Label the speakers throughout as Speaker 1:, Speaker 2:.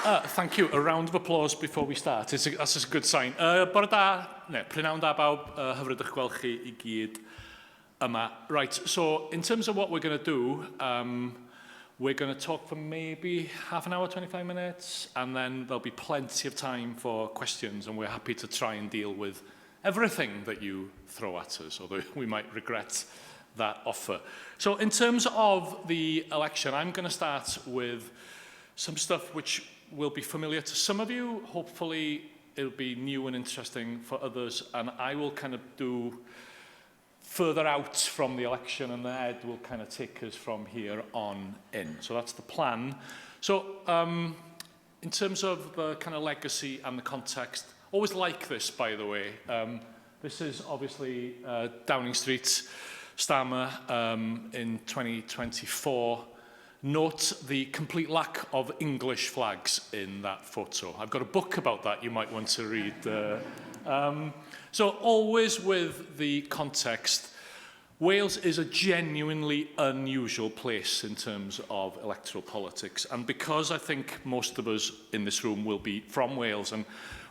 Speaker 1: Thank you. A round of applause before we start. That's a good sign. Bore da, prynawn da bawb, hyfryd eich gweld chi I gyd yma. Right, so in terms of what we're going to do, we're going to talk for maybe half an hour, 25 minutes, and then there'll be plenty of time for questions, and we're happy to try and deal with everything that you throw at us, although we might regret that offer. So in terms of the election, I'm going to start with some stuff which will be familiar to some of you. Hopefully it'll be new and interesting for others, and I will kind of do further out from the election, and Ed will kind of take us from here on in. So that's the plan. So in terms of the kind of legacy and the context, always like this, by the way. This is obviously Downing Street, Stammer in 2024. Note the complete lack of English flags in that photo. I've got a book about that you might want to read. So always with the context, Wales is a genuinely unusual place in terms of electoral politics. And because I think most of us in this room will be from Wales and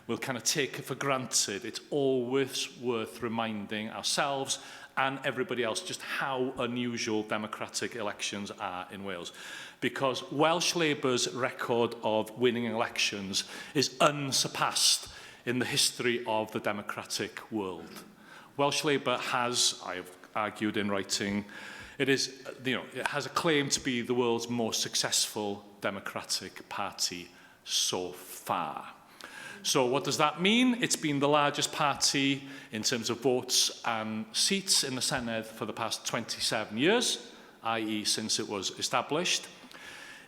Speaker 1: we'll kind of take it for granted, it's always worth reminding ourselves and everybody else just how unusual democratic elections are in Wales. Because Welsh Labour's record of winning elections is unsurpassed in the history of the democratic world. Welsh Labour has, I've argued in writing, it has a claim to be the world's most successful democratic party so far. So what does that mean? It's been the largest party in terms of votes and seats in the Senedd for the past 27 years, i.e. since it was established.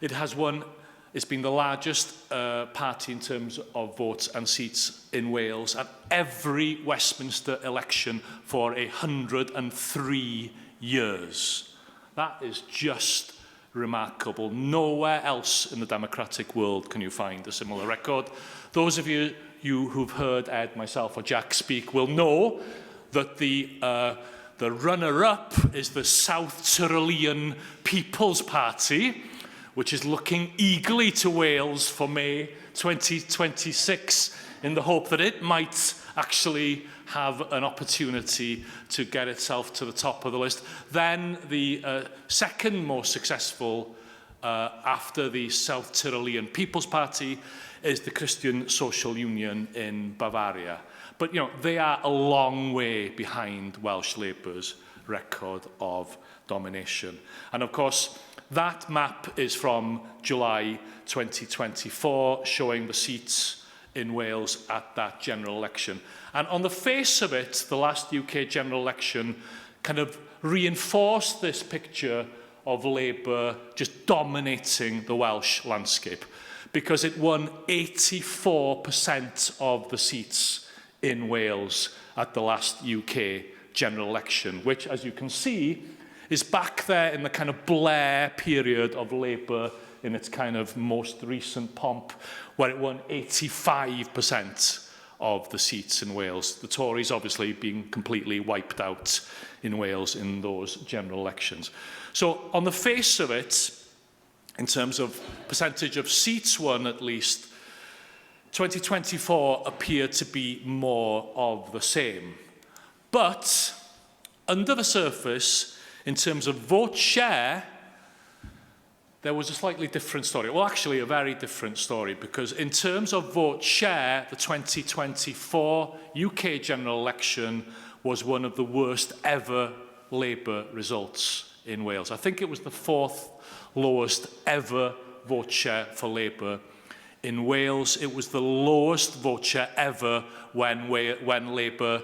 Speaker 1: It's been the largest party in terms of votes and seats in Wales at every Westminster election for 103 years. That is just remarkable. Nowhere else in the democratic world can you find a similar record. Those of you who've heard Ed, myself, or Jack speak will know that the runner-up is the South Tyrolean People's Party, which is looking eagerly to Wales for May 2026 in the hope that it might actually have an opportunity to get itself to the top of the list. Then the second most successful after the South Tyrolean People's Party is the Christian Social Union in Bavaria. But, you know, they are a long way behind Welsh Labour's record of domination. And, of course, that map is from July 2024, showing the seats in Wales at that general election. And on the face of it, the last UK general election kind of reinforced this picture of Labour just dominating the Welsh landscape, because it won 84% of the seats in Wales at the last UK general election, which, as you can see, is back there in the kind of Blair period of Labour in its kind of most recent pomp, where it won 85% of the seats in Wales. The Tories obviously being completely wiped out in Wales in those general elections. So on the face of it, in terms of percentage of seats won at least, 2024 appeared to be more of the same. But under the surface, in terms of vote share, there was a slightly different story. Well, actually, a very different story, because in terms of vote share, the 2024 UK general election was one of the worst ever Labour results in Wales. I think it was the fourth lowest ever vote share for Labour in Wales. It was the lowest vote share ever when Labour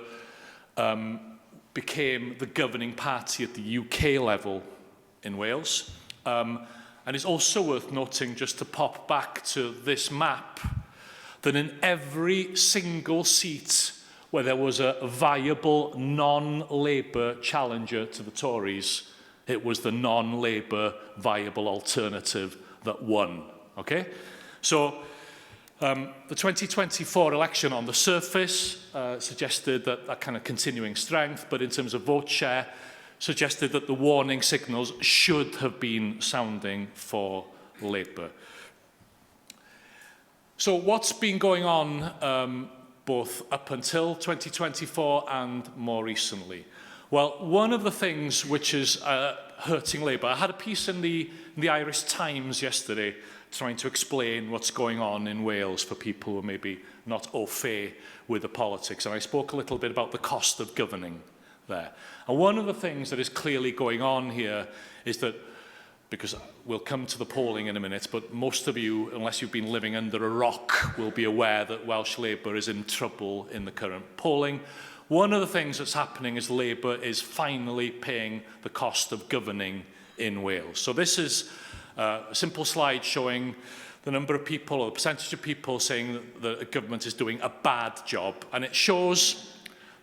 Speaker 1: became the governing party at the UK level in Wales. And it's also worth noting, just to pop back to this map, that in every single seat where there was a viable non-Labour challenger to the Tories, it was the non-Labour viable alternative that won. Okay? So the 2024 election on the surface suggested that kind of continuing strength, but in terms of vote share, suggested that the warning signals should have been sounding for Labour. So what's been going on both up until 2024 and more recently? Well, one of the things which is hurting Labour, I had a piece in the Irish Times yesterday trying to explain what's going on in Wales for people who are maybe not au fait with the politics, and I spoke a little bit about the cost of governing there. And one of the things that is clearly going on here is that, because we'll come to the polling in a minute, but most of you, unless you've been living under a rock, will be aware that Welsh Labour is in trouble in the current polling. One of the things that's happening is Labour is finally paying the cost of governing in Wales. So this is a simple slide showing the number of people, or the percentage of people saying that the government is doing a bad job. And it shows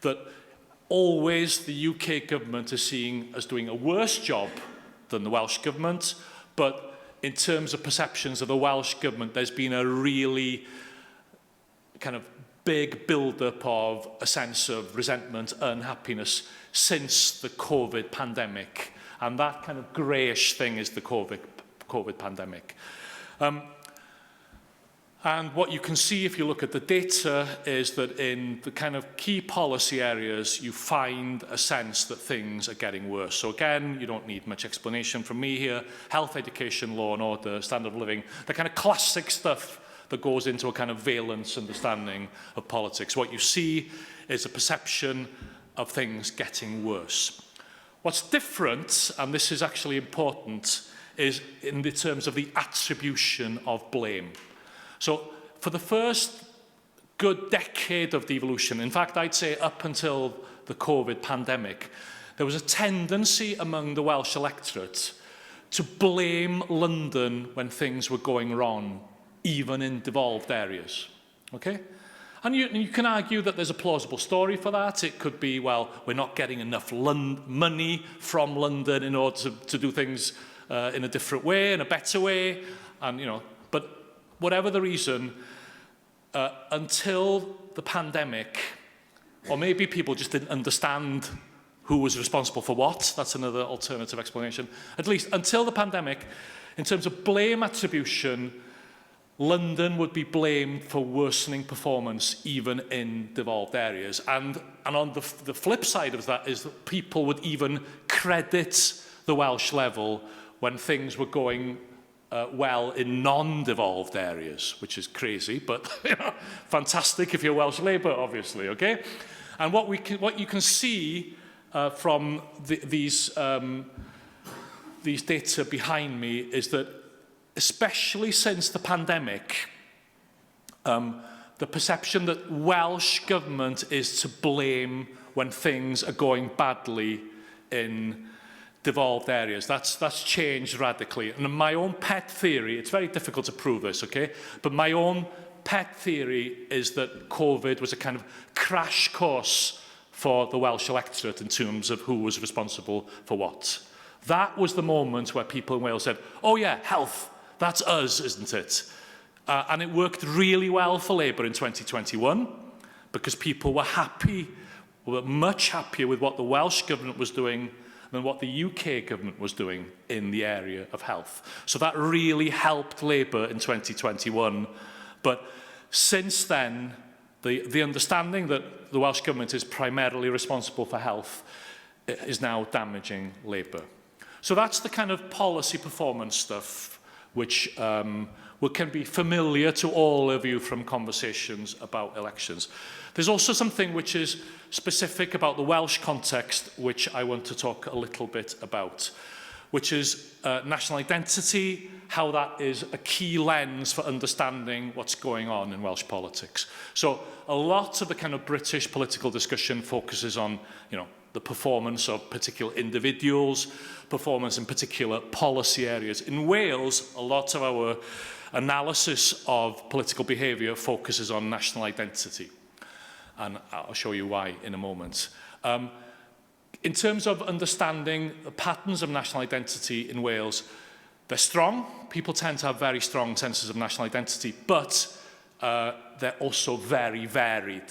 Speaker 1: that always the UK government is seen as doing a worse job than the Welsh government, but in terms of perceptions of the Welsh government, there's been a really kind of big build-up of a sense of resentment, unhappiness since the COVID pandemic, and that kind of greyish thing is the COVID pandemic. And what you can see if you look at the data is that in the kind of key policy areas, you find a sense that things are getting worse. So again, you don't need much explanation from me here. Health, education, law and order, standard of living, the kind of classic stuff that goes into a kind of valence understanding of politics. What you see is a perception of things getting worse. What's different, and this is actually important, is in the terms of the attribution of blame. So for the first good decade of devolution, in fact, I'd say up until the COVID pandemic, there was a tendency among the Welsh electorate to blame London when things were going wrong, even in devolved areas. Okay? And you can argue that there's a plausible story for that. It could be, well, we're not getting enough money from London in order to do things in a different way, in a better way, and but whatever the reason, until the pandemic, or maybe people just didn't understand who was responsible for what, that's another alternative explanation, at least until the pandemic, in terms of blame attribution, London would be blamed for worsening performance even in devolved areas. And on the flip side of that is that people would even credit the Welsh level when things were going well in non-devolved areas, which is crazy, but fantastic if you're Welsh Labour, obviously, okay? And what you can see from these data behind me is that, especially since the pandemic, the perception that Welsh government is to blame when things are going badly in devolved areas. That's changed radically. And my own pet theory, it's very difficult to prove this, okay? But my own pet theory is that COVID was a kind of crash course for the Welsh electorate in terms of who was responsible for what. That was the moment where people in Wales said, oh yeah, health, that's us, isn't it? And it worked really well for Labour in 2021 because people were happy, were much happier with what the Welsh government was doing than what the UK government was doing in the area of health. So that really helped Labour in 2021. But since then, the understanding that the Welsh government is primarily responsible for health is now damaging Labour. So that's the kind of policy performance stuff which can be familiar to all of you from conversations about elections. There's also something which is specific about the Welsh context, which I want to talk a little bit about, which is national identity, how that is a key lens for understanding what's going on in Welsh politics. So a lot of the kind of British political discussion focuses on, the performance of particular individuals, performance in particular policy areas. In Wales, a lot of our analysis of political behaviour focuses on national identity. And I'll show you why in a moment. In terms of understanding the patterns of national identity in Wales, they're strong. People tend to have very strong senses of national identity, but they're also very varied.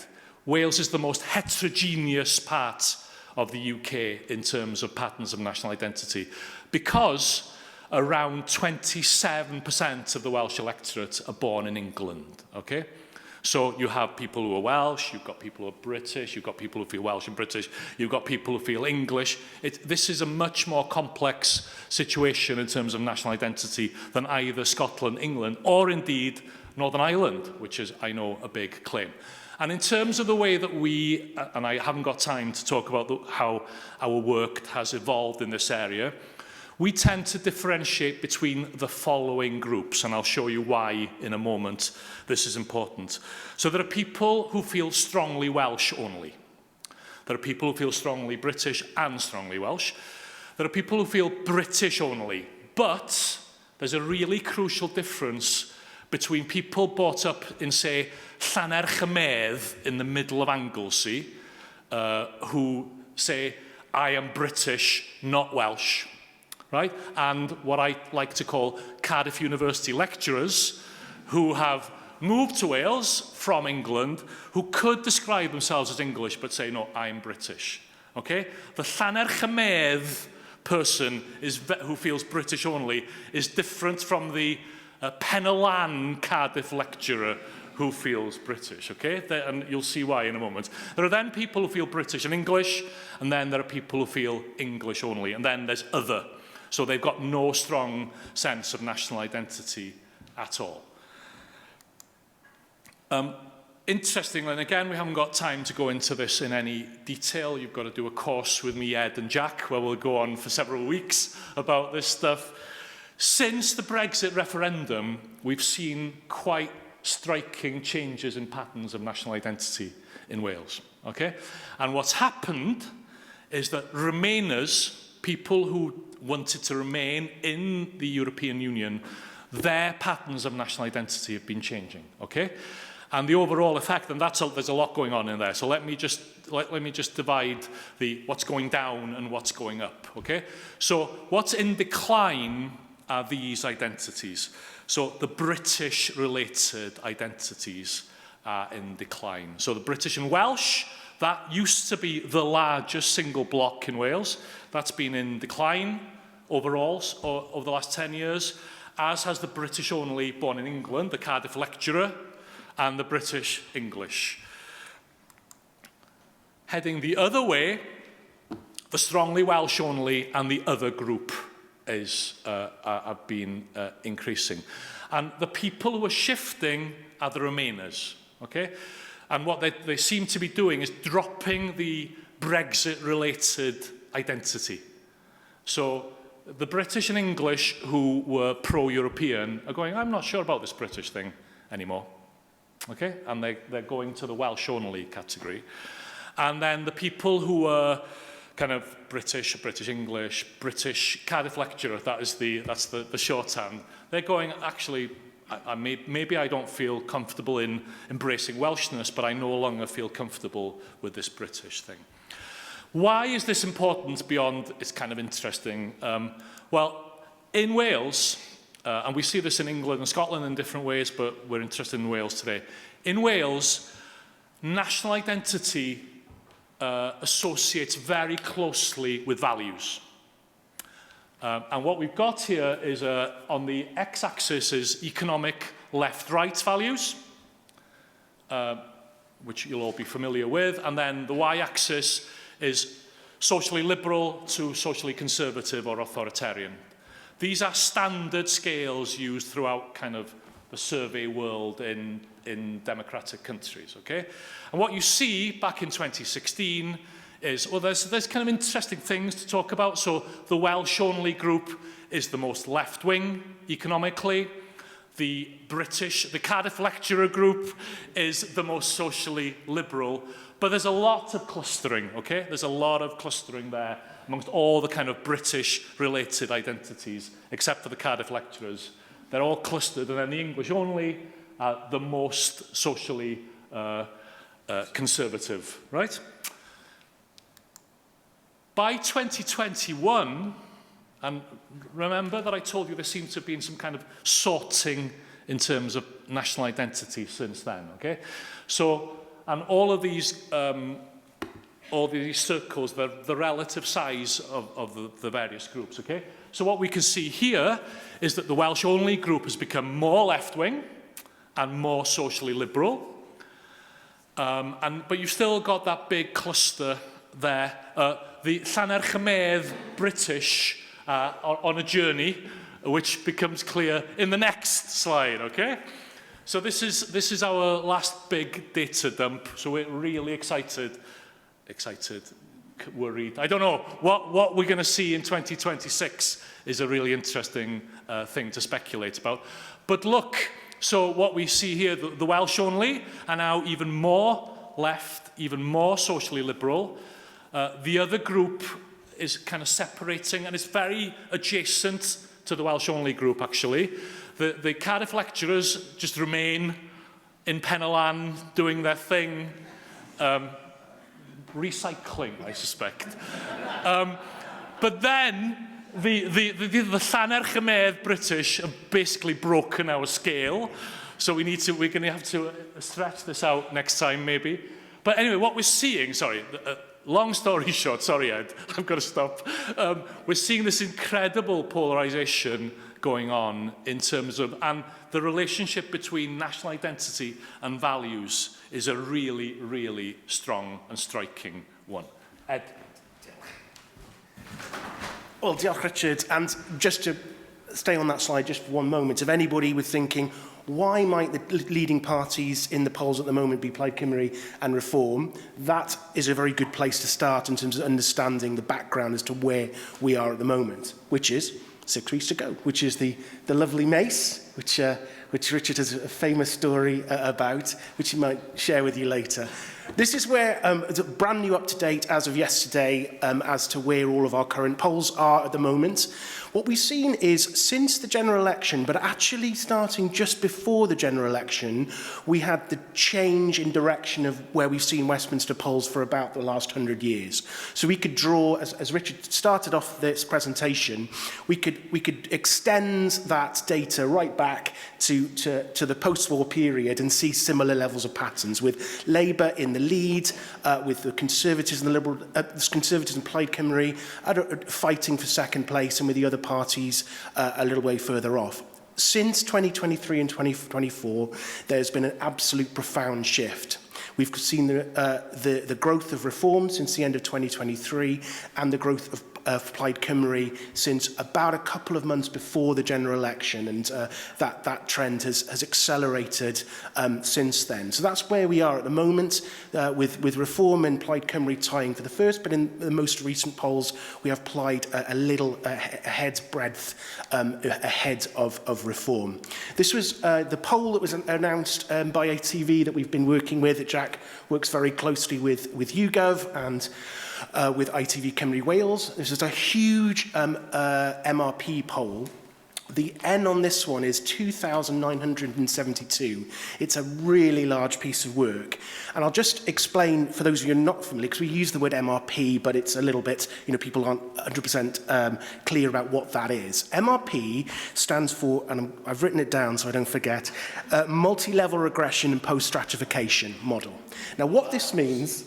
Speaker 1: Wales is the most heterogeneous part of the UK in terms of patterns of national identity because around 27% of the Welsh electorate are born in England, okay? So you have people who are Welsh, you've got people who are British, you've got people who feel Welsh and British, you've got people who feel English. This is a much more complex situation in terms of national identity than either Scotland, England, or indeed Northern Ireland, which is, I know, a big claim. And in terms of the way that we, and I haven't got time to talk about how our work has evolved in this area, we tend to differentiate between the following groups, and I'll show you why in a moment this is important. So there are people who feel strongly Welsh only. There are people who feel strongly British and strongly Welsh. There are people who feel British only, but there's a really crucial difference between people brought up in, say, Cyn-Etholiad in the middle of Anglesey, who say, I am British, not Welsh. Right? And what I like to call Cardiff University lecturers who have moved to Wales from England, who could describe themselves as English but say, no, I'm British. Okay? The Llanarchamedddd person who feels British only is different from the Penylan Cardiff lecturer who feels British, okay? And you'll see why in a moment. There are then people who feel British and English, and then there are people who feel English only, and then there's other. So they've got no strong sense of national identity at all. Interestingly, and again, we haven't got time to go into this in any detail. You've got to do a course with me, Ed and Jack, where we'll go on for several weeks about this stuff. Since the Brexit referendum, we've seen quite striking changes in patterns of national identity in Wales. Okay? And what's happened is that Remainers, people who wanted to remain in the European Union, their patterns of national identity have been changing, okay? And the overall effect, and there's a lot going on in there, so let me just divide what's going down and what's going up, okay? So what's in decline are these identities. So the British-related identities are in decline. So the British and Welsh, that used to be the largest single block in Wales. That's been in decline overall over the last 10 years, as has the British only born in England, the Cardiff lecturer, and the British English. Heading the other way, the strongly Welsh only and the other group have been increasing. And the people who are shifting are the Remainers, okay? And what they seem to be doing is dropping the Brexit-related identity. So the British and English who were pro-European are going, I'm not sure about this British thing anymore. Okay? And they're going to the Welsh-only category. And then the people who were kind of British English, British Cardiff lecturer, that's the shorthand, they're going, actually, maybe I don't feel comfortable in embracing Welshness, but I no longer feel comfortable with this British thing. Why is this important beyond, it's kind of interesting. Well, in Wales, and we see this in England and Scotland in different ways, but we're interested in Wales today. In Wales, national identity associates very closely with values. And what we've got here is, on the x-axis is economic left-right values, which you'll all be familiar with, and then the y-axis is socially liberal to socially conservative or authoritarian. These are standard scales used throughout kind of the survey world in democratic countries, okay? And what you see back in 2016 is, well, there's kind of interesting things to talk about. So the Welsh-only group is the most left-wing economically. The Cardiff lecturer group is the most socially liberal. But there's a lot of clustering, okay? There's a lot of clustering there amongst all the kind of British-related identities, except for the Cardiff lecturers. They're all clustered, and then the English-only are the most socially conservative, right? By 2021, and remember that I told you there seems to have been some kind of sorting in terms of national identity since then, okay? So, and all of these all these circles, the relative size of the various groups, okay? So what we can see here is that the Welsh-only group has become more left-wing and more socially liberal. But you've still got that big cluster there. The Llanfair Cymru British on a journey, which becomes clear in the next slide, okay? So this is our last big data dump. So we're really excited, worried. I don't know, what we're going to see in 2026 is a really interesting thing to speculate about. But look, so what we see here, the Welsh only are now even more left, even more socially liberal. The other group is kind of separating, and it's very adjacent to the Welsh only group, actually. The Cardiff lecturers just remain in Penylan doing their thing, recycling, I suspect. But then the Llanfair Cymru British have basically broken our scale, so we're going to have to stretch this out next time, maybe. But anyway, what we're seeing, long story short, sorry Ed, I've got to stop. We're seeing this incredible polarization going on in terms of, and the relationship between national identity and values is a really, really strong and striking one. Ed?
Speaker 2: Well, diolch Richard, and just to stay on that slide just for one moment, if anybody was thinking, why might the leading parties in the polls at the moment be Plaid Cymru and Reform? That is a very good place to start in terms of understanding the background as to where we are at the moment, which is 6 weeks to go, which is the lovely Mace, which Richard has a famous story about, which he might share with you later. This is where, it's brand new up-to-date as of yesterday, as to where all of our current polls are at the moment. What we've seen is, since the general election, but actually starting just before the general election, we had the change in direction of where we've seen Westminster polls for about the last 100 years. So we could draw, as Richard started off this presentation, we could extend that data right back to the post-war period and see similar levels of patterns, with Labour in the lead, with the Conservatives and the Liberal, Conservatives and Plaid Cymru fighting for second place, and with the other parties a little way further off. Since 2023 and 2024, there's been an absolute profound shift. We've seen the growth of Reform since the end of 2023, and the growth of Plaid Cymru since about a couple of months before the general election, and that trend has accelerated since then. So that's where we are at the moment, with Reform and Plaid Cymru tying for the first, but in the most recent polls we have Plaid a little a head's breadth ahead of Reform. This was the poll that was announced by ATV that we've been working with. Jack works very closely with YouGov and with ITV Cymru Wales. This is a huge MRP poll. The N on this one is 2,972. It's a really large piece of work. And I'll just explain, for those of you who are not familiar, because we use the word MRP, but it's a little bit, people aren't 100% clear about what that is. MRP stands for, and I've written it down so I don't forget, multi-level regression and post-stratification model. Now, what this means,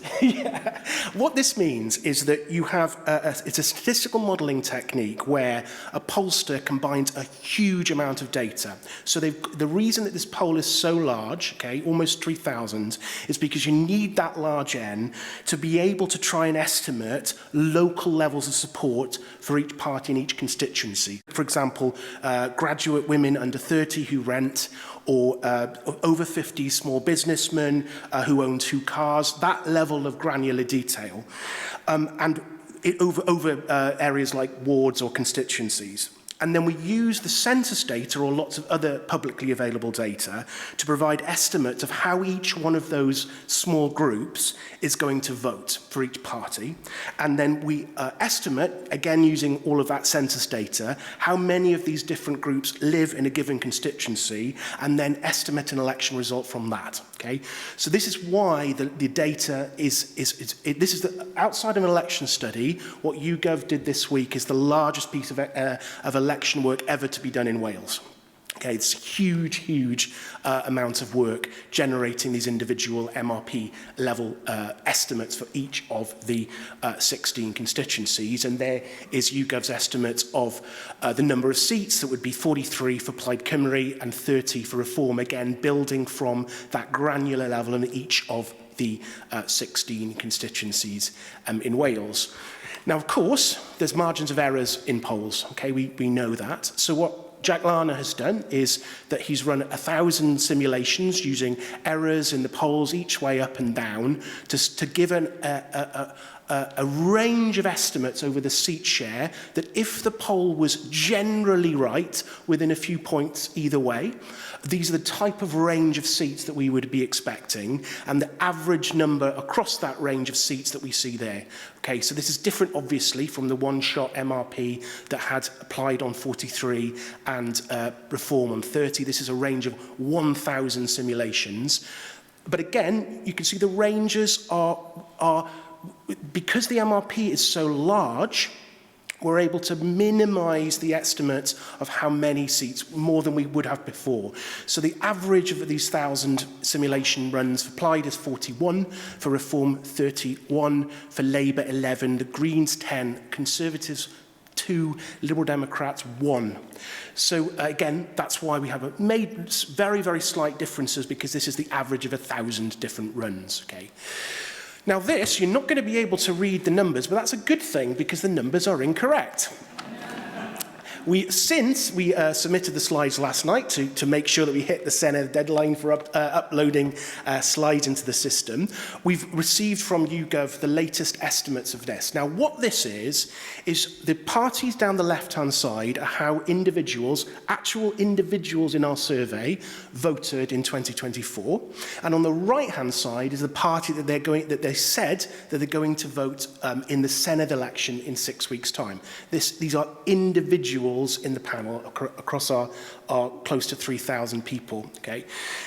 Speaker 2: what this means is that you have, it's a statistical modelling technique where a pollster combines a huge amount of data. So the reason that this poll is so large, almost 3,000, is because you need that large N to be able to try and estimate local levels of support for each party in each constituency. For example, graduate women under 30 who rent, or over 50 small businessmen who own 2 cars, that level of granular detail, and over areas like wards or constituencies. And then we use the census data or lots of other publicly available data to provide estimates of how each one of those small groups is going to vote for each party. And then we estimate, again using all of that census data, how many of these different groups live in a given constituency, and then estimate an election result from that. So this is why the data this is outside of an election study. What YouGov did this week is the largest piece of election work ever to be done in Wales. Okay, it's huge, huge amount of work generating these individual MRP level estimates for each of the 16 constituencies. And there is YouGov's estimate of the number of seats. That would be 43 for Plaid Cymru and 30 for Reform, again, building from that granular level in each of the 16 constituencies in Wales. Now, of course, there's margins of errors in polls. Okay, we know that. So what Jack Larner has done is that he's run 1,000 simulations using errors in the polls each way up and down to give a range of estimates over the seat share that if the poll was generally right within a few points either way, these are the type of range of seats that we would be expecting and the average number across that range of seats that we see there. Okay, so this is different obviously from the one-shot MRP that had applied on 43 and Reform on 30. This is a range of 1,000 simulations. But again, you can see the ranges are because the MRP is so large, we're able to minimise the estimate of how many seats, more than we would have before. So the average of these 1,000 simulation runs for Plaid is 41, for Reform 31, for Labour 11, the Greens 10, Conservatives 2, Liberal Democrats 1. So again, that's why we have made very, very slight differences, because this is the average of 1,000 different runs. Okay. Now this, you're not going to be able to read the numbers, but that's a good thing because the numbers are incorrect. Since we submitted the slides last night to make sure that we hit the Senedd deadline for uploading slides into the system, we've received from YouGov the latest estimates of this. Now, what this is the parties down the left-hand side are how individuals, actual individuals in our survey, voted in 2024. And on the right-hand side is the party that they said that they're going to vote in the Senedd election in 6 weeks' time. These are individuals in the panel across our close to 3,000 people. Okay.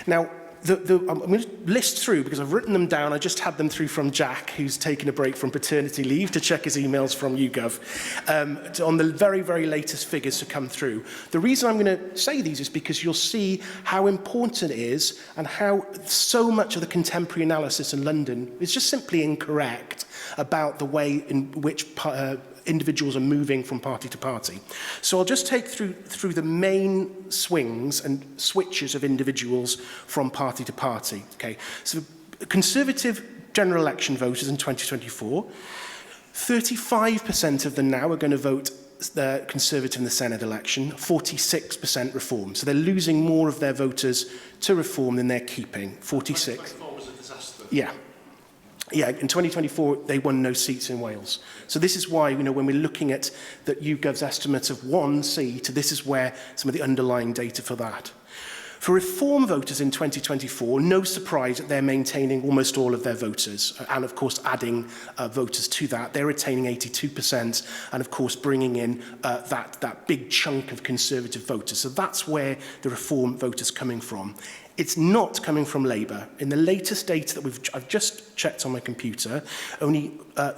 Speaker 2: Now, I'm going to list through because I've written them down. I just had them through from Jack, who's taken a break from paternity leave to check his emails from YouGov on the very, very latest figures to come through. The reason I'm going to say these is because you'll see how important it is and how so much of the contemporary analysis in London is just simply incorrect about the way in which individuals are moving from party to party. So I'll just take through the main swings and switches of individuals from party to party. Okay, so Conservative general election voters in 2024, 35% of them now are going to vote Conservative in the Senedd election, 46% Reform. So they're losing more of their voters to Reform than they're keeping, 46.
Speaker 1: 2024 was a disaster.
Speaker 2: Yeah. Yeah, in 2024, they won no seats in Wales. So this is why, when we're looking at that YouGov's estimate of 1 seat, this is where some of the underlying data for that. For Reform voters in 2024, no surprise that they're maintaining almost all of their voters, and of course adding voters to that. They're retaining 82%, and of course bringing in that big chunk of Conservative voters. So that's where the Reform voters coming from. It's not coming from Labour. In the latest data that I've just checked on my computer, only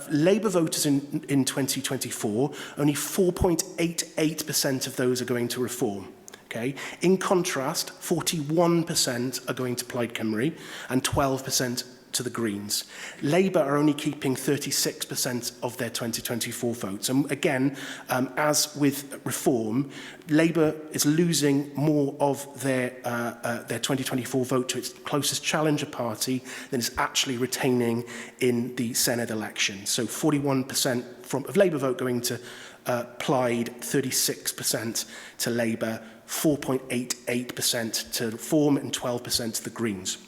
Speaker 2: Labour voters in 2024, only 4.88% of those are going to Reform. Okay. In contrast, 41% are going to Plaid Cymru and 12% to the Greens. Labour are only keeping 36% of their 2024 votes. And again, as with Reform, Labour is losing more of their 2024 vote to its closest challenger party than it's actually retaining in the Senedd election. So 41% of Labour vote going to Plaid, 36% to Labour, 4.88% to Reform and 12% to the Greens.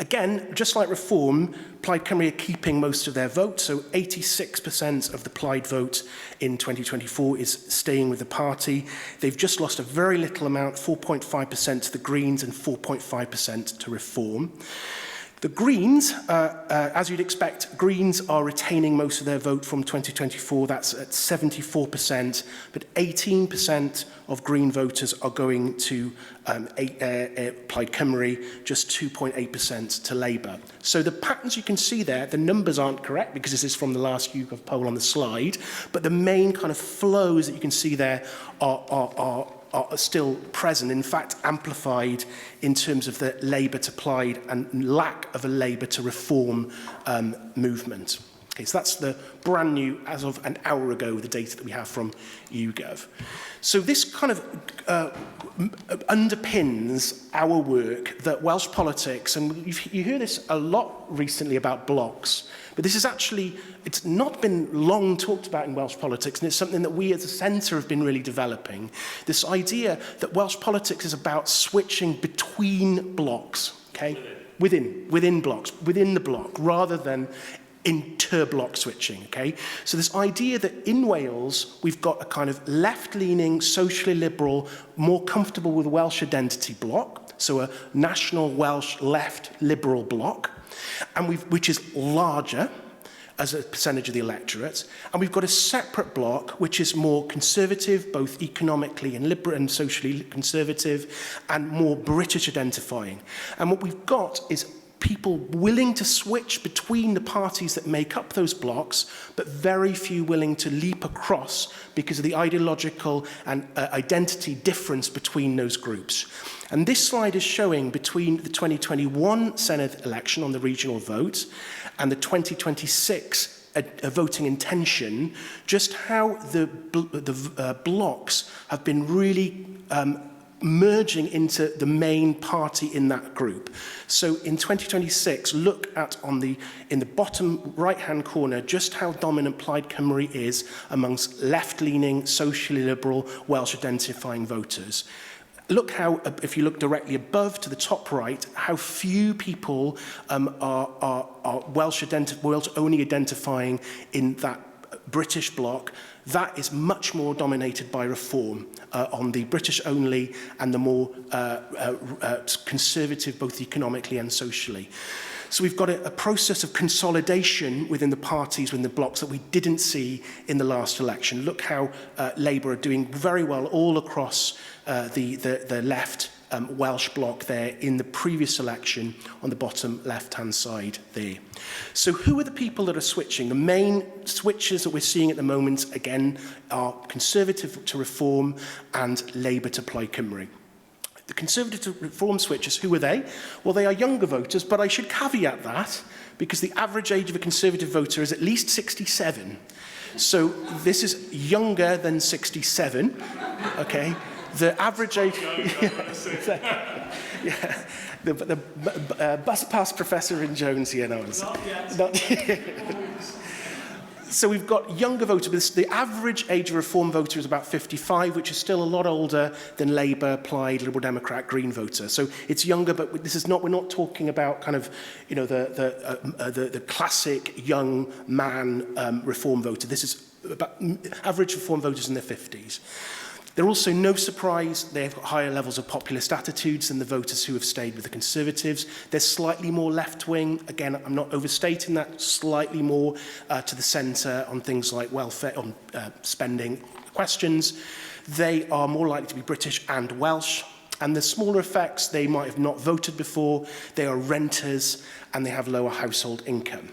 Speaker 2: Again, just like Reform, Plaid Cymru are keeping most of their vote, so 86% of the Plaid vote in 2024 is staying with the party. They've just lost a very little amount, 4.5% to the Greens and 4.5% to Reform. The Greens, as you'd expect, Greens are retaining most of their vote from 2024. That's at 74%, but 18% of Green voters are going to Plaid Cymru, just 2.8% to Labour. So the patterns you can see there, the numbers aren't correct because this is from the last YouGov poll on the slide, but the main kind of flows that you can see there are are still present, in fact amplified in terms of the Labour to Plaid and lack of a Labour to Reform movement. Okay, so that's the brand new, as of an hour ago, the data that we have from YouGov. So this kind of underpins our work that Welsh politics, and you hear this a lot recently about blocks, but this is actually, it's not been long talked about in Welsh politics, and it's something that we as a centre have been really developing. This idea that Welsh politics is about switching between blocks, okay? Within blocks, within the block, rather than inter-block switching, okay? So this idea that in Wales, we've got a kind of left-leaning, socially liberal, more comfortable with Welsh identity bloc, so a national Welsh left liberal bloc, and which is larger as a percentage of the electorate, and we've got a separate bloc which is more conservative, both economically and liberal and socially conservative, and more British identifying. And what we've got is people willing to switch between the parties that make up those blocks, but very few willing to leap across because of the ideological and identity difference between those groups. And this slide is showing between the 2021 Senedd election on the regional vote and the 2026 voting intention, just how the blocks have been really merging into the main party in that group. So in 2026, look at in the bottom right-hand corner just how dominant Plaid Cymru is amongst left-leaning, socially liberal, Welsh-identifying voters. Look how, if you look directly above to the top right, how few people are Welsh-only identifying in that British bloc. That is much more dominated by Reform on the British-only and the more conservative, both economically and socially. So we've got a process of consolidation within the parties, within the blocs that we didn't see in the last election. Look how Labour are doing very well all across the left Welsh bloc there in the previous election on the bottom left-hand side there. So who are the people that are switching? The main switches that we're seeing at the moment, again, are Conservative to Reform and Labour to Plaid Cymru. The Conservative to Reform switchers, who are they? Well, they are younger voters, but I should caveat that because the average age of a Conservative voter is at least 67. So this is younger than 67, okay? The average age... yeah, the bus pass professor in Jones here, no one's... Not yet. So we've got younger voters. The average age of Reform voter is about 55, which is still a lot older than Labour, Plaid, Liberal Democrat, Green voter. So it's younger, but this is not. We're not talking about kind of, you know, the classic young man Reform voter. This is about average Reform voters in their 50s. They're also, no surprise, they have got higher levels of populist attitudes than the voters who have stayed with the Conservatives. They're slightly more left-wing. Again, I'm not overstating that, slightly more to the centre on things like welfare, on spending questions. They are more likely to be British and Welsh. And the smaller effects, they might have not voted before, they are renters, and they have lower household income.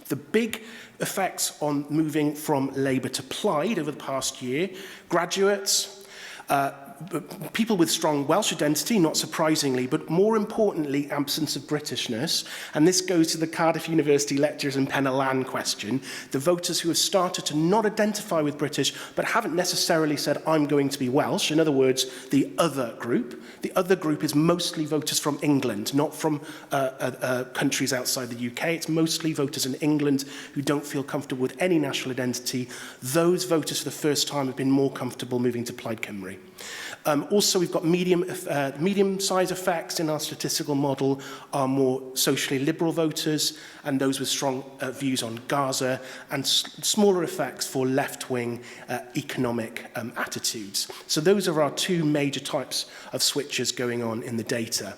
Speaker 2: The big effects on moving from Labour to Plaid over the past year, graduates, people with strong Welsh identity, not surprisingly, but more importantly, absence of Britishness. And this goes to the Cardiff University lecturers and Penna question. The voters who have started to not identify with British, but haven't necessarily said, I'm going to be Welsh. In other words, the other group. The other group is mostly voters from England, not from countries outside the UK. It's mostly voters in England who don't feel comfortable with any national identity. Those voters for the first time have been more comfortable moving to Plaid Cymru. Also, we've got medium-sized effects in our statistical model are more socially liberal voters and those with strong views on Gaza, and smaller effects for left-wing economic attitudes. So those are our two major types of switches going on in the data.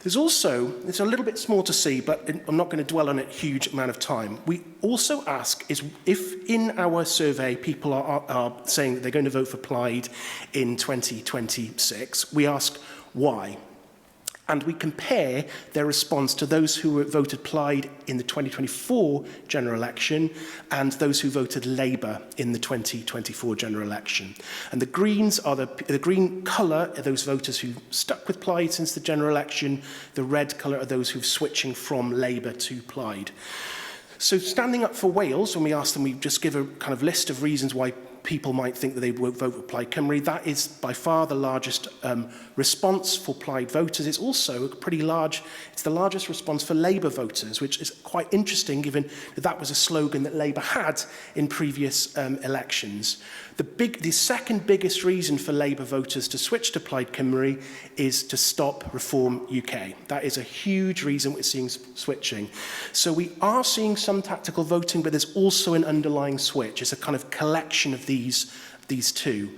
Speaker 2: There's also, it's a little bit small to see, but I'm not going to dwell on it a huge amount of time. We also ask is if in our survey people are saying that they're going to vote for Plaid in 2026, we ask why. And we compare their response to those who voted Plaid in the 2024 general election and those who voted Labour in the 2024 general election. And the Greens are the green colour are those voters who stuck with Plaid since the general election. The red colour are those who've switching from Labour to Plaid. So standing up for Wales, when we ask them, we just give a kind of list of reasons why people might think that they won't vote for Plaid Cymru. That is by far the largest response for Plaid voters. It's also pretty large. It's the largest response for Labour voters, which is quite interesting given that that was a slogan that Labour had in previous elections. The second biggest reason for Labour voters to switch to Plaid Cymru is to stop Reform UK. That is a huge reason we're seeing switching. So we are seeing some tactical voting, but there's also an underlying switch. It's a kind of collection of these two.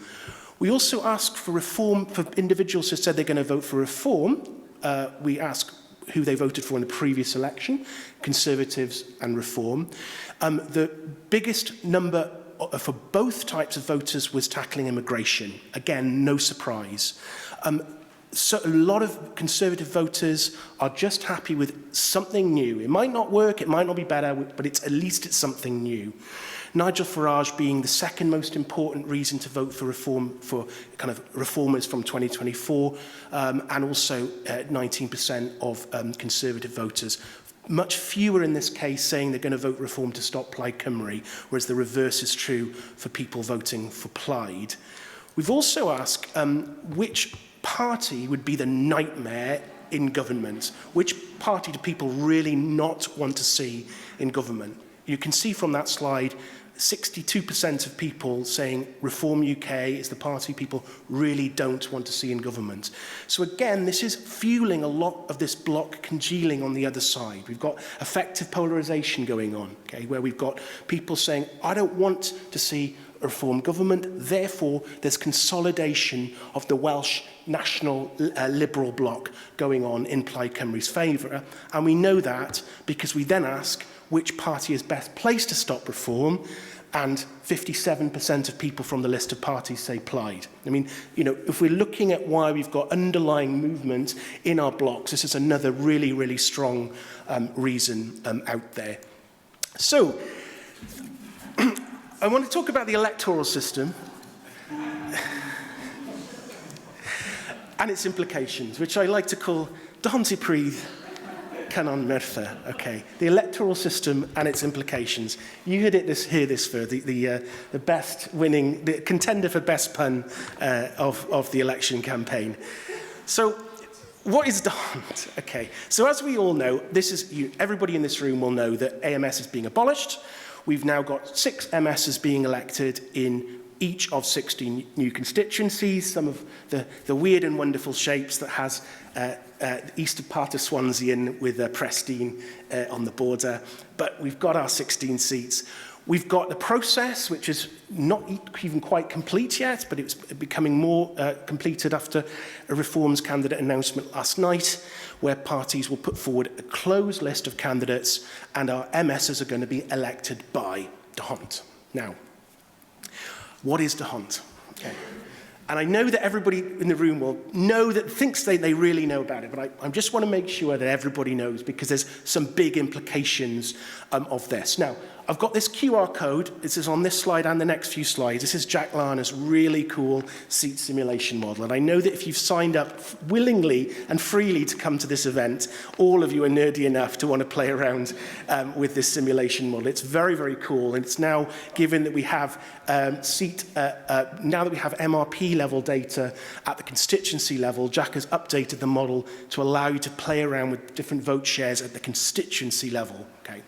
Speaker 2: We also ask for reform for individuals who said they're going to vote for reform. We ask who they voted for in the previous election, Conservatives and Reform. The biggest number for both types of voters was tackling immigration. Again, no surprise. So a lot of Conservative voters are just happy with something new. It might not work, it might not be better, but at least it's something new. Nigel Farage being the second most important reason to vote for reform, for kind of reformers from 2024, and also 19% of Conservative voters. Much fewer in this case saying they're going to vote reform to stop Plaid Cymru, whereas the reverse is true for people voting for Plaid. We've also asked which party would be the nightmare in government. Which party do people really not want to see in government? You can see from that slide 62% of people saying Reform UK is the party people really don't want to see in government. So again, this is fueling a lot of this bloc congealing on the other side. We've got effective polarization going on, okay, where we've got people saying, I don't want to see a Reform government, therefore there's consolidation of the Welsh national liberal bloc going on in Plaid Cymru's favour. And we know that because we then ask which party is best placed to stop reform, and 57% of people from the list of parties say Plaid. I mean, you know, if we're looking at why we've got underlying movement in our blocks, this is another really, really strong reason out there. So, I want to talk about the electoral system and its implications, which I like to call Dahonty Pryd Canon Merthyr. Okay, the electoral system and its implications. You hear this for the best winning, the contender for best pun of the election campaign. So, what is Dahont? Okay, so as we all know, everybody in this room will know that AMS is being abolished. We've now got 6 MSs being elected in each of 16 new constituencies, some of the weird and wonderful shapes that has the eastern part of Swansea in with Prestine on the border. But we've got our 16 seats. We've got the process, which is not even quite complete yet, but it's becoming more completed after a Reforms candidate announcement last night, where parties will put forward a closed list of candidates and our MSs are going to be elected by Dahont. Now, what is Dahont? Okay. And I know that everybody in the room will know that thinks they really know about it, but I just want to make sure that everybody knows because there's some big implications of this. Now, I've got this QR code. This is on this slide and the next few slides. This is Jack Larner's really cool seat simulation model. And I know that if you've signed up willingly and freely to come to this event, all of you are nerdy enough to want to play around with this simulation model. It's very, very cool. And it's now, given that we have now that we have MRP level data at the constituency level, Jack has updated the model to allow you to play around with different vote shares at the constituency level. Okay.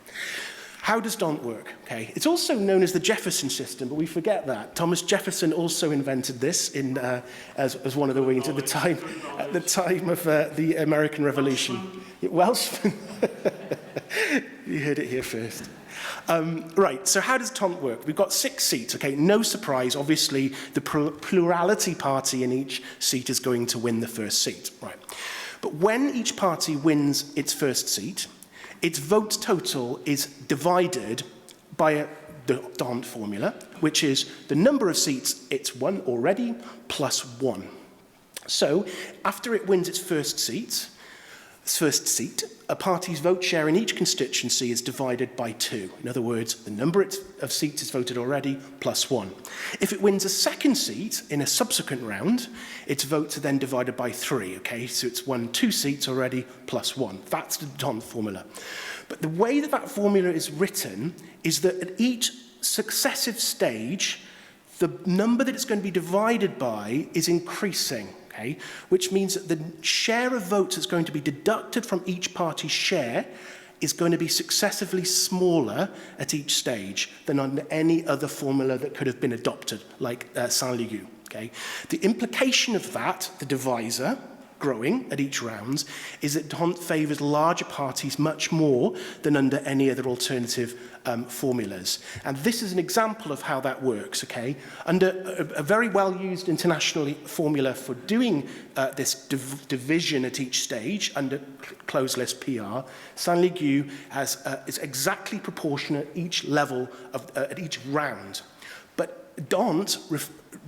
Speaker 2: How does Dahont work? Okay, it's also known as the Jefferson system, but we forget that. Thomas Jefferson also invented this as one of the wings at the time of the American Revolution. Welshman, you heard it here first. Right, so how does Dahont work? We've got 6 seats, okay, no surprise. Obviously, the plurality party in each seat is going to win the first seat, right? But when each party wins its first seat, its vote total is divided by the Dahont formula, which is the number of seats it's won already plus 1. So, after it wins its first seat, first seat, a party's vote share in each constituency is divided by 2. In other words, the number of seats is voted already plus 1. If it wins a second seat in a subsequent round, its votes are then divided by 3, okay? So it's won 2 seats already plus 1. That's the DONT formula. But the way that that formula is written is that at each successive stage, the number that it's going to be divided by is increasing. Okay, which means that the share of votes that's going to be deducted from each party's share is going to be successively smaller at each stage than under any other formula that could have been adopted, like Cyn-Etholiad. Okay, the implication of that, the divisor, growing at each round, is that DONT favours larger parties much more than under any other alternative formulas. And this is an example of how that works, okay? Under a very well-used international formula for doing this division at each stage, under closed list PR, Cyn-Etholiad is exactly proportionate at each level, at each round. But DONT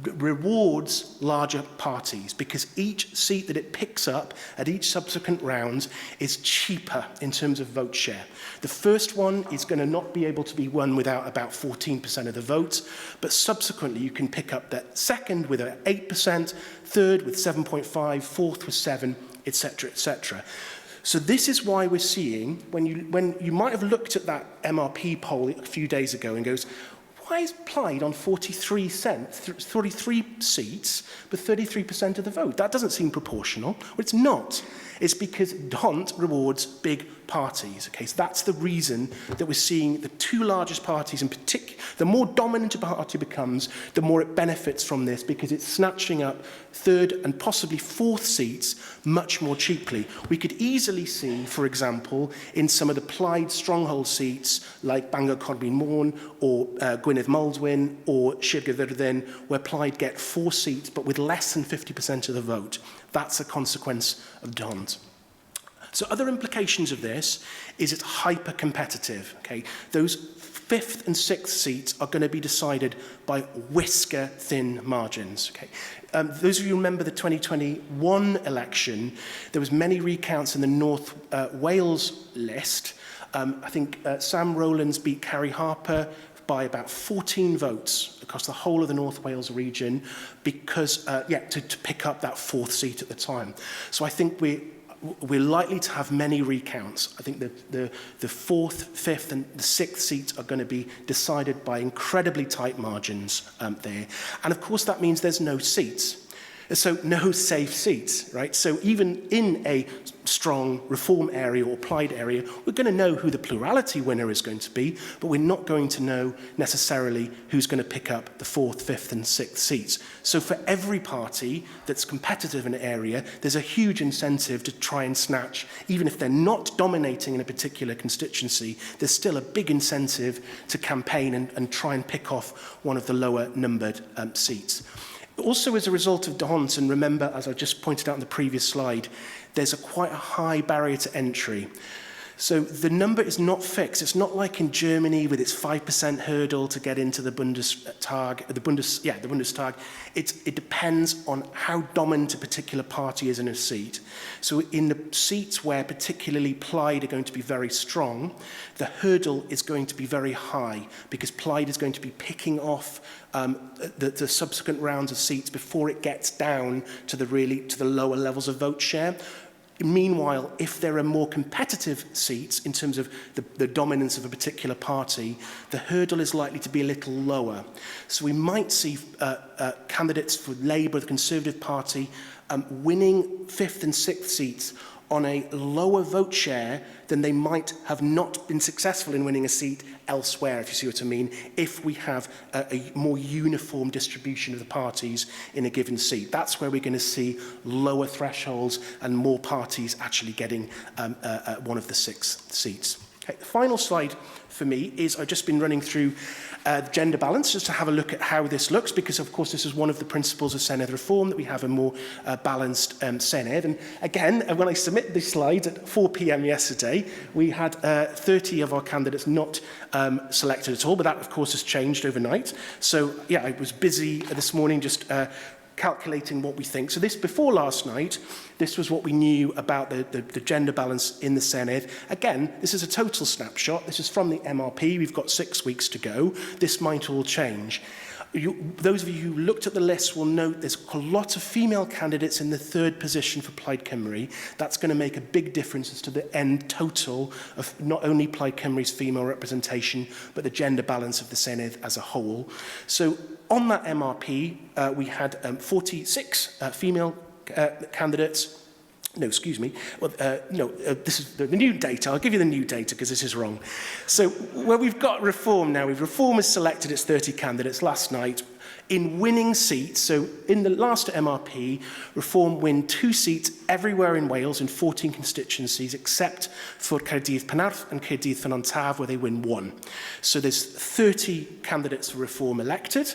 Speaker 2: rewards larger parties because each seat that it picks up at each subsequent round is cheaper in terms of vote share. The first one is going to not be able to be won without about 14% of the votes, but subsequently you can pick up that second with 8%, third with 7.5%, fourth with 7%, etc., etc. So this is why we're seeing, when you might have looked at that MRP poll a few days ago and goes, why is Plaid on 43 seats, but 33% of the vote? That doesn't seem proportional. Well, it's not. It's because DONT rewards big parties. Okay, so that's the reason that we're seeing the 2 largest parties in particular. The more dominant a party becomes, the more it benefits from this because it's snatching up 3rd and possibly 4th seats much more cheaply. We could easily see, for example, in some of the Plaid stronghold seats like Bangor Codwyn Morn or Gwynedd Maldwyn or Sir Gyfer, where Plaid get 4 seats but with less than 50% of the vote. That's a consequence of DONT. So other implications of this is it's hyper-competitive. Okay? Those 5th and 6th seats are going to be decided by whisker-thin margins. Okay? Those of you who remember the 2021 election, there was many recounts in the North Wales list. I think Sam Rowlands beat Carrie Harper by about 14 votes across the whole of the North Wales region because, to pick up that 4th seat at the time. So I think we're likely to have many recounts. I think the 4th, 5th and the 6th seats are going to be decided by incredibly tight margins there. And of course that means there's no seats. So no safe seats, right? So even in a strong reform area or Plaid area, we're going to know who the plurality winner is going to be, but we're not going to know necessarily who's going to pick up the 4th, 5th and 6th seats. So for every party that's competitive in an area, there's a huge incentive to try and snatch, even if they're not dominating in a particular constituency, there's still a big incentive to campaign and try and pick off one of the lower numbered seats. Also, as a result of DONT, and remember, as I just pointed out in the previous slide, there's quite a high barrier to entry. So the number is not fixed. It's not like in Germany with its 5% hurdle to get into the Bundestag. It depends on how dominant a particular party is in a seat. So in the seats where particularly Plaid are going to be very strong, the hurdle is going to be very high because Plaid is going to be picking off the subsequent rounds of seats before it gets down to the lower levels of vote share. Meanwhile, if there are more competitive seats in terms of the dominance of a particular party, the hurdle is likely to be a little lower. So we might see candidates for Labour, the Conservative Party, winning 5th and 6th seats on a lower vote share than they might have not been successful in winning a seat elsewhere, if you see what I mean, if we have a more uniform distribution of the parties in a given seat. That's where we're going to see lower thresholds and more parties actually getting one of the 6 seats. Okay, the final slide for me is I've just been running through gender balance just to have a look at how this looks, because of course this is one of the principles of Senedd reform, that we have a more balanced Senedd. And again, when I submitted this slide at 4 p.m. yesterday, we had 30 of our candidates not selected at all, but that of course has changed overnight. So yeah, I was busy this morning just calculating what we think. So this, before last night, this was what we knew about the gender balance in the Senedd. Again, this is a total snapshot. This is from the MRP. We've got 6 weeks to go. This might all change. Those of you who looked at the list will note there's a lot of female candidates in the 3rd position for Plaid Cymru. That's going to make a big difference as to the end total of not only Plaid Cymru's female representation, but the gender balance of the Senedd as a whole. So on that MRP, we had 46 female candidates. No, excuse me. Well, this is the new data. I'll give you the new data because this is wrong. So where we've got Reform now, Reform has selected its 30 candidates last night in winning seats. So in the last MRP, Reform win 2 seats everywhere in Wales in 14 constituencies, except for Caerdydd Penarth and Caerdydd Ffynnon Taf, where they win 1. So there's 30 candidates for Reform elected.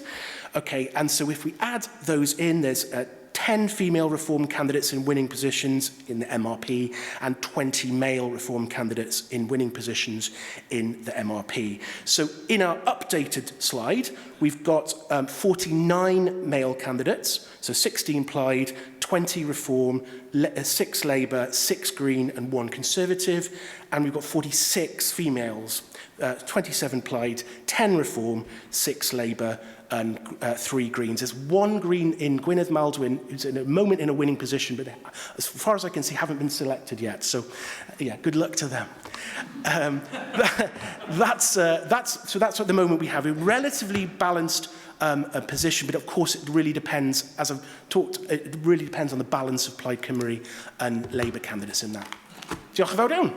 Speaker 2: Okay, and so if we add those in, there's 10 female Reform candidates in winning positions in the MRP and 20 male Reform candidates in winning positions in the MRP. So in our updated slide, we've got 49 male candidates, so 16 Plaid, 20 Reform, 6 Labour, 6 Green and 1 Conservative, and we've got 46 females, 27 Plaid, 10 Reform, 6 Labour, and 3 Greens. There's 1 Green in Gwynedd Maldwyn, who's in a moment in a winning position, but as far as I can see, haven't been selected yet. So, yeah, good luck to them. That's at the moment we have a relatively balanced position, but of course it really depends, as I've talked, it really depends on the balance of Plaid Cymru and Labour candidates in that. Diolch yn fawr iawn.